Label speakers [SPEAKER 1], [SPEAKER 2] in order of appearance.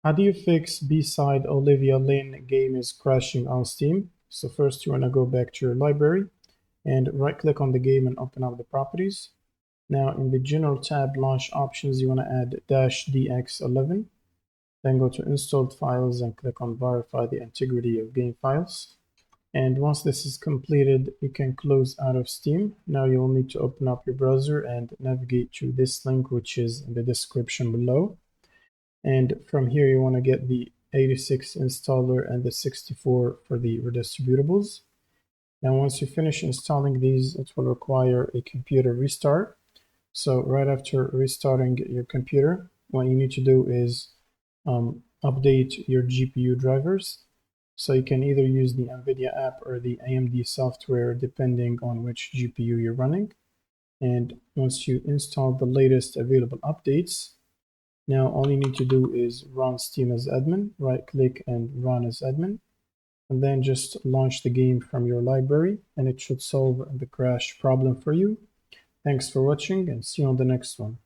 [SPEAKER 1] How do you fix BSide Olivia Lin game is crashing on Steam? So first you want to go back to your library and right click on the game and open up the properties. Now in the general tab launch options, you want to add -dx11. Then go to installed files and click on verify the integrity of game files. And once this is completed, you can close out of Steam. Now you will need to open up your browser and navigate to this link, which is in the description below. And from here, you want to get the 86 installer and the 64 for the redistributables. Now, once you finish installing these, it will require a computer restart. So right after restarting your computer, what you need to do is update your GPU drivers. So you can either use the NVIDIA app or the AMD software, depending on which GPU you're running. And once you install the latest available updates, now all you need to do is run Steam as admin, right click and run as admin, and then just launch the game from your library and it should solve the crash problem for you. Thanks for watching and see you on the next one.